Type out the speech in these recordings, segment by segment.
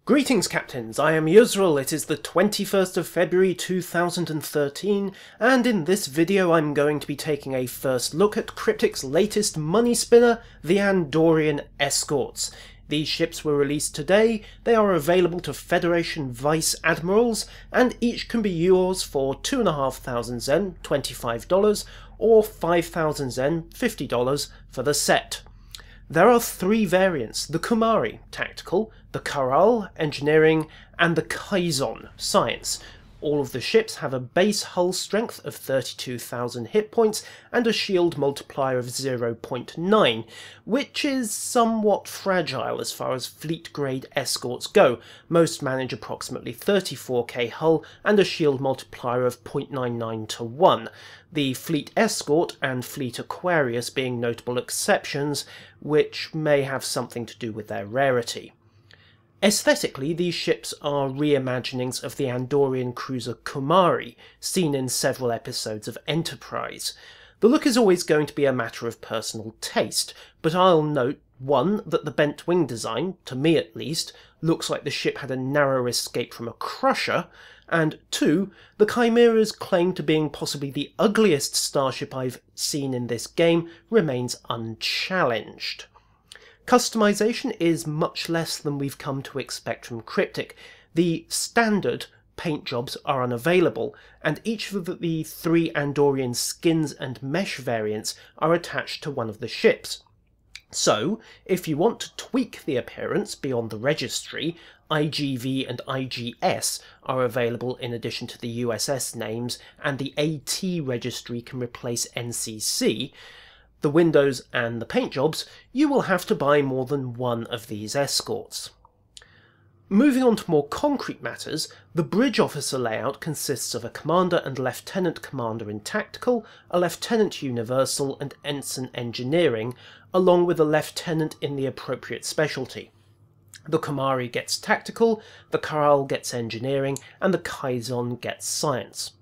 Greetings, Captains. I am Yusril. It is the 21st of February 2013, and in this video I'm going to be taking a first look at Cryptic's latest money spinner, the Andorian Escorts. These ships were released today, they are available to Federation Vice Admirals, and each can be yours for 2,500 Zen, $25, or 5,000 Zen, $50 for the set. There are three variants: the Kumari, Tactical, the Charal, Engineering, and the Khyzon, Science. All of the ships have a base hull strength of 32,000 hit points and a shield multiplier of 0.9, which is somewhat fragile as far as fleet-grade escorts go. Most manage approximately 34k hull and a shield multiplier of 0.99 to 1. The Fleet Escort and Fleet Aquarius being notable exceptions, which may have something to do with their rarity. Aesthetically, these ships are reimaginings of the Andorian cruiser Kumari, seen in several episodes of Enterprise. The look is always going to be a matter of personal taste, but I'll note, 1, that the bent wing design, to me at least, looks like the ship had a narrow escape from a crusher, and 2, the Chimera's claim to being possibly the ugliest starship I've seen in this game remains unchallenged. Customization is much less than we've come to expect from Cryptic. The standard paint jobs are unavailable, and each of the three Andorian skins and mesh variants are attached to one of the ships. So, if you want to tweak the appearance beyond the registry, IGV and IGS are available in addition to the USS names, and the AT registry can replace NCC. The windows and the paint jobs, you will have to buy more than one of these escorts. Moving on to more concrete matters, the bridge officer layout consists of a commander and lieutenant commander in Tactical, a lieutenant universal and ensign engineering, along with a lieutenant in the appropriate specialty. The Kumari gets Tactical, the Charal gets engineering, and the Khyzon gets science.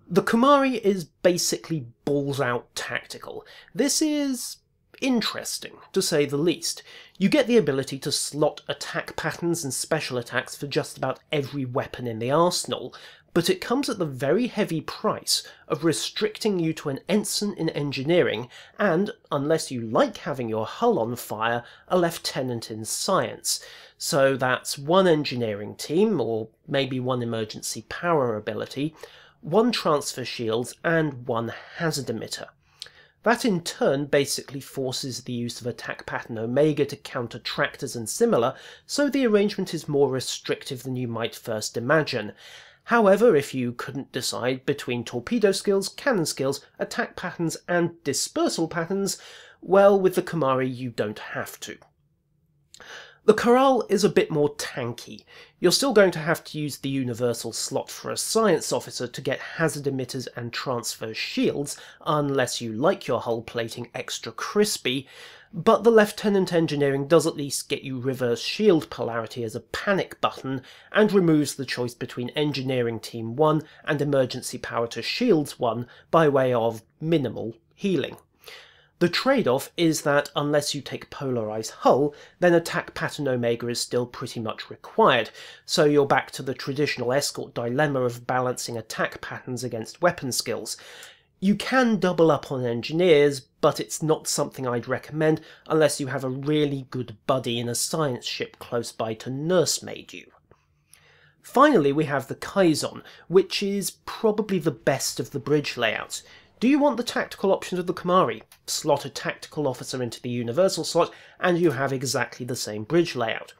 The Kumari is basically balls-out tactical. This is interesting, to say the least. You get the ability to slot attack patterns and special attacks for just about every weapon in the arsenal, but it comes at the very heavy price of restricting you to an ensign in engineering and, unless you like having your hull on fire, a lieutenant in science. So that's one engineering team, or maybe one emergency power ability, one transfer shields, and one hazard emitter. That in turn basically forces the use of attack pattern Omega to counter tractors and similar, so the arrangement is more restrictive than you might first imagine. However, if you couldn't decide between torpedo skills, cannon skills, attack patterns, and dispersal patterns, well, with the Kumari you don't have to. The Charal is a bit more tanky. You're still going to have to use the universal slot for a science officer to get hazard emitters and transfer shields, unless you like your hull plating extra crispy, but the lieutenant engineering does at least get you reverse shield polarity as a panic button, and removes the choice between engineering team 1 and emergency power to shields 1 by way of minimal healing. The trade-off is that unless you take polarised hull, then attack pattern Omega is still pretty much required, so you're back to the traditional escort dilemma of balancing attack patterns against weapon skills. You can double up on engineers, but it's not something I'd recommend unless you have a really good buddy in a science ship close by to nursemaid you. Finally, we have the Khyzon, which is probably the best of the bridge layouts. Do you want the tactical options of the Kumari? Slot a tactical officer into the universal slot and you have exactly the same bridge layout.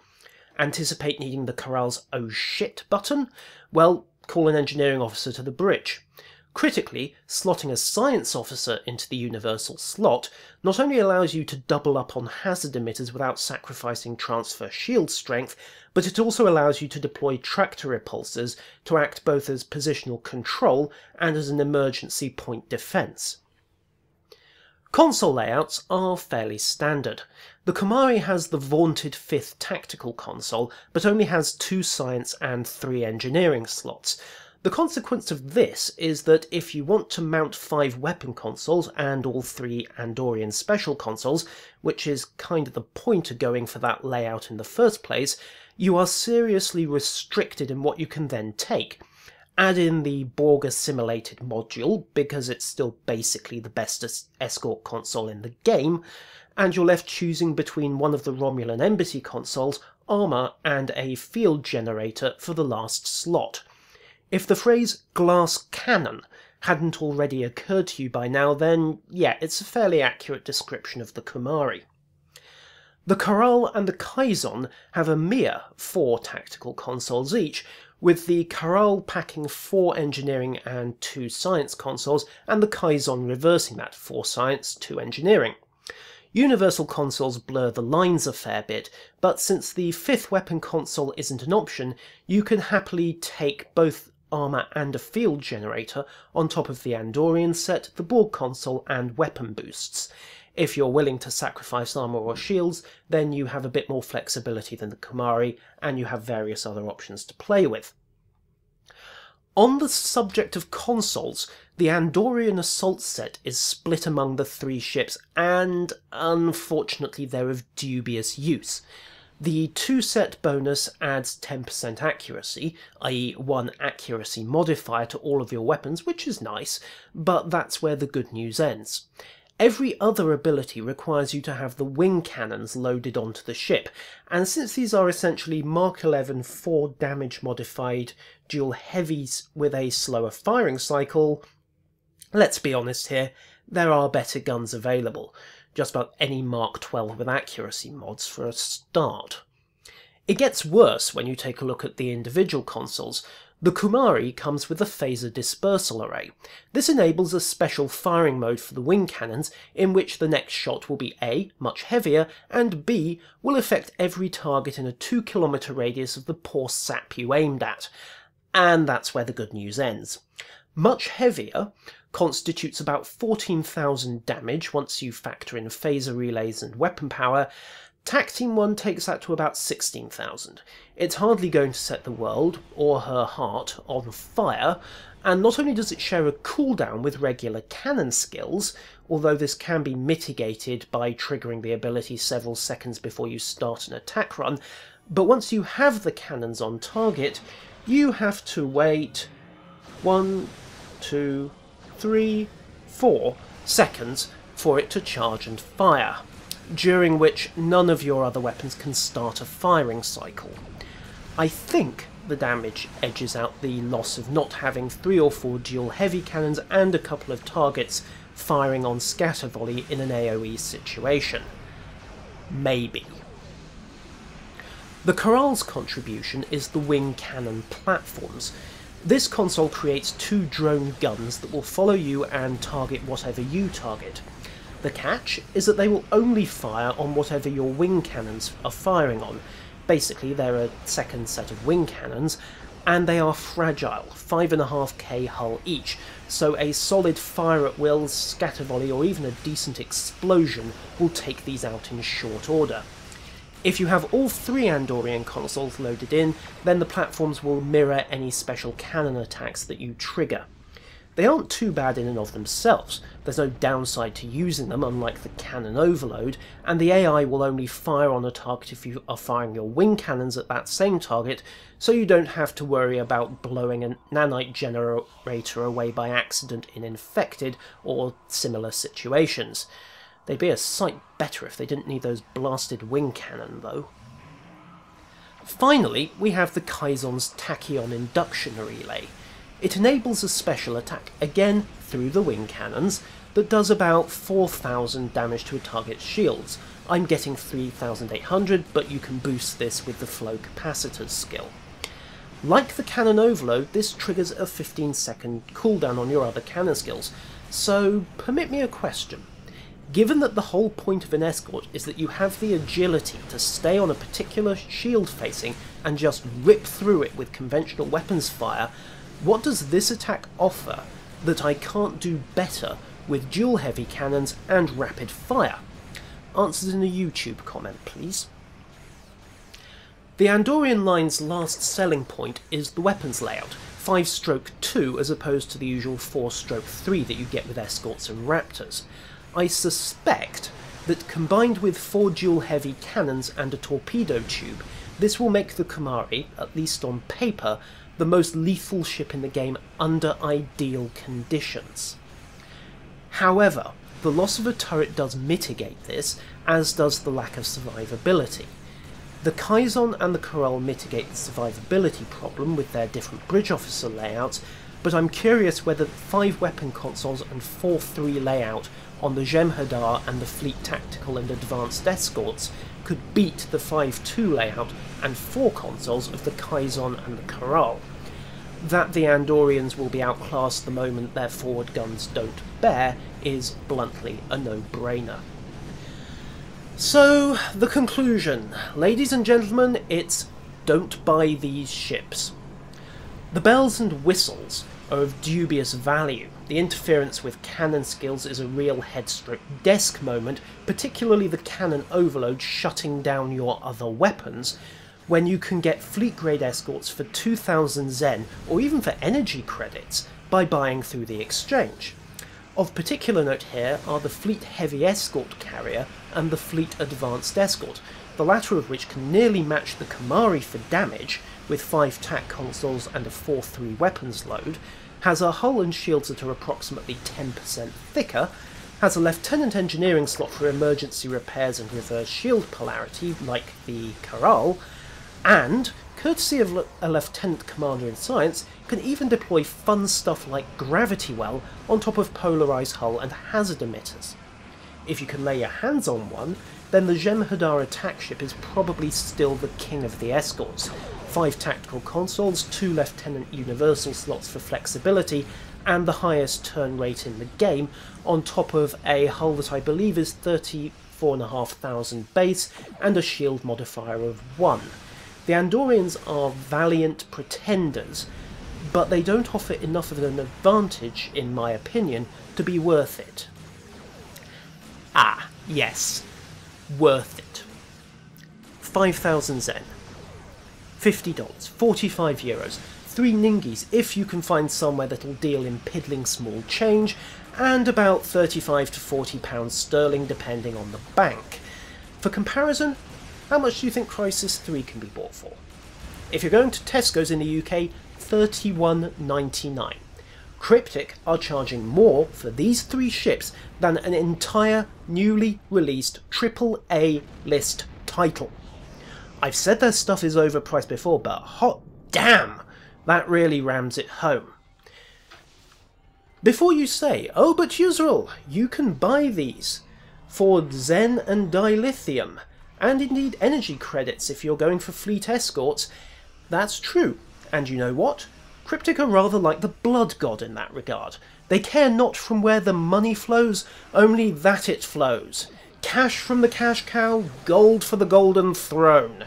Anticipate needing the Charal's "oh shit" button? Well, call an engineering officer to the bridge. Critically, slotting a science officer into the universal slot not only allows you to double up on hazard emitters without sacrificing transfer shield strength, but it also allows you to deploy tractor repulsors to act both as positional control and as an emergency point defense. Console layouts are fairly standard. The Kumari has the vaunted 5th tactical console, but only has 2 science and 3 engineering slots. The consequence of this is that if you want to mount 5 weapon consoles and all 3 Andorian special consoles, which is kind of the point of going for that layout in the first place, you are seriously restricted in what you can then take. Add in the Borg assimilated module, because it's still basically the best escort console in the game, and you're left choosing between one of the Romulan Embassy consoles, armour, and a field generator for the last slot. If the phrase glass cannon hadn't already occurred to you by now, then yeah, it's a fairly accurate description of the Kumari. The Charal and the Khyzon have a mere 4 tactical consoles each, with the Charal packing 4 engineering and 2 science consoles, and the Khyzon reversing that, 4 science, 2 engineering. Universal consoles blur the lines a fair bit, but since the 5th weapon console isn't an option, you can happily take both armour and a field generator on top of the Andorian set, the Borg console, and weapon boosts. If you're willing to sacrifice armour or shields, then you have a bit more flexibility than the Kumari, and you have various other options to play with. On the subject of consoles, the Andorian Assault set is split among the 3 ships, and unfortunately they're of dubious use. The 2-set bonus adds 10% accuracy, i.e. 1 accuracy modifier to all of your weapons, which is nice, but that's where the good news ends. Every other ability requires you to have the wing cannons loaded onto the ship, and since these are essentially Mark 11 4 damage modified dual heavies with a slower firing cycle, let's be honest here, there are better guns available. Just about any Mark 12 with accuracy mods for a start. It gets worse when you take a look at the individual consoles. The Kumari comes with a phaser dispersal array. This enables a special firing mode for the wing cannons in which the next shot will be A, much heavier, and B, will affect every target in a 2-kilometre radius of the poor sap you aimed at. And that's where the good news ends. Much heavier constitutes about 14,000 damage once you factor in phaser relays and weapon power. TAC Team 1 takes that to about 16,000. It's hardly going to set the world, or her heart, on fire, and not only does it share a cooldown with regular cannon skills, although this can be mitigated by triggering the ability several seconds before you start an attack run, but once you have the cannons on target, you have to wait 1, 2, 3, 4 seconds for it to charge and fire, during which none of your other weapons can start a firing cycle. I think the damage edges out the loss of not having 3 or 4 dual heavy cannons and a couple of targets firing on scatter volley in an AoE situation. Maybe. The Charal's contribution is the wing cannon platforms. This console creates 2 drone guns that will follow you and target whatever you target. The catch is that they will only fire on whatever your wing cannons are firing on. Basically, they're a second set of wing cannons, and they are fragile, 5.5k hull each, so a solid fire at will, scatter volley, or even a decent explosion will take these out in short order. If you have all 3 Andorian consoles loaded in, then the platforms will mirror any special cannon attacks that you trigger. They aren't too bad in and of themselves, there's no downside to using them unlike the cannon overload, and the AI will only fire on a target if you are firing your wing cannons at that same target, so you don't have to worry about blowing a nanite generator away by accident in infected or similar situations. They'd be a sight better if they didn't need those blasted wing cannon, though. Finally, we have the Khyzon's Tachyon induction relay. It enables a special attack, again through the wing cannons, that does about 4,000 damage to a target's shields. I'm getting 3,800, but you can boost this with the flow capacitors skill. Like the cannon overload, this triggers a 15-second cooldown on your other cannon skills, so permit me a question. Given that the whole point of an escort is that you have the agility to stay on a particular shield facing and just rip through it with conventional weapons fire, what does this attack offer that I can't do better with dual heavy cannons and rapid fire? Answers in a YouTube comment, please. The Andorian line's last selling point is the weapons layout. 5-stroke 2 as opposed to the usual 4-stroke 3 that you get with Escorts and Raptors. I suspect that combined with 4 dual heavy cannons and a torpedo tube, this will make the Kumari, at least on paper, the most lethal ship in the game under ideal conditions. However, the loss of a turret does mitigate this, as does the lack of survivability. The Khyzon and the Charal mitigate the survivability problem with their different bridge officer layouts, but I'm curious whether 5 weapon consoles and 4-3 layout on the Jem'Hadar and the Fleet Tactical and Advanced Escorts could beat the 5-2 layout and 4 consoles of the Khyzon and the Charal. That the Andorians will be outclassed the moment their forward guns don't bear is bluntly a no-brainer. So, the conclusion. Ladies and gentlemen, it's don't buy these ships. The bells and whistles are of dubious value. The interference with cannon skills is a real head-stroke desk moment, particularly the cannon overload shutting down your other weapons, when you can get fleet-grade escorts for 2,000 Zen, or even for energy credits, by buying through the exchange. Of particular note here are the Fleet Heavy Escort Carrier and the Fleet Advanced Escort, the latter of which can nearly match the Kumari for damage, with 5 TAC consoles and a 4-3 weapons load, has a hull and shields that are approximately 10% thicker, has a Lieutenant Engineering slot for emergency repairs and reverse shield polarity like the Charal, and, courtesy of a Lieutenant Commander in Science, can even deploy fun stuff like Gravity Well on top of polarised hull and hazard emitters. If you can lay your hands on one, then the Jem'Hadar attack ship is probably still the king of the escorts. 5 tactical consoles, 2 Lieutenant Universal slots for flexibility, and the highest turn rate in the game, on top of a hull that I believe is 34,500 base and a shield modifier of 1. The Andorians are valiant pretenders, but they don't offer enough of an advantage, in my opinion, to be worth it. Ah, yes, worth it. 5,000 Zen, $50, 45 euros, 3 Ningis if you can find somewhere that'll deal in piddling small change, and about 35 to 40 pounds sterling depending on the bank. For comparison, how much do you think Crisis 3 can be bought for? If you're going to Tesco's in the UK, $31.99. Cryptic are charging more for these 3 ships than an entire newly released AAA list title. I've said their stuff is overpriced before, but hot damn, that really rams it home. Before you say, oh but Yusril, you can buy these for Zen and dilithium, and indeed energy credits if you're going for fleet escorts, that's true. And you know what? Cryptic are rather like the blood god in that regard. They care not from where the money flows, only that it flows. Cash from the cash cow, gold for the golden throne.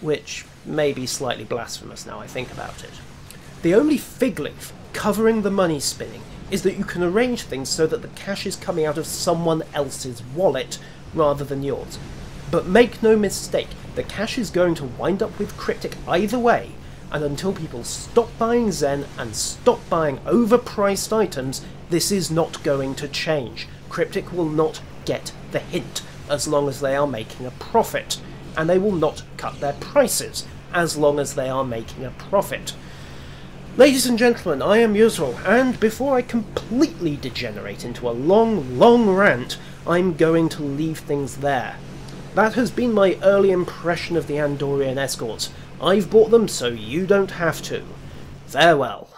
Which may be slightly blasphemous now I think about it. The only fig leaf covering the money spinning is that you can arrange things so that the cash is coming out of someone else's wallet rather than yours. But make no mistake, the cash is going to wind up with Cryptic either way, and until people stop buying Zen and stop buying overpriced items, this is not going to change. Cryptic will not get the hint as long as they are making a profit, and they will not cut their prices as long as they are making a profit. Ladies and gentlemen, I am Yusril, and before I completely degenerate into a long rant, I'm going to leave things there. That has been my early impression of the Andorian Escorts. I've bought them so you don't have to. Farewell.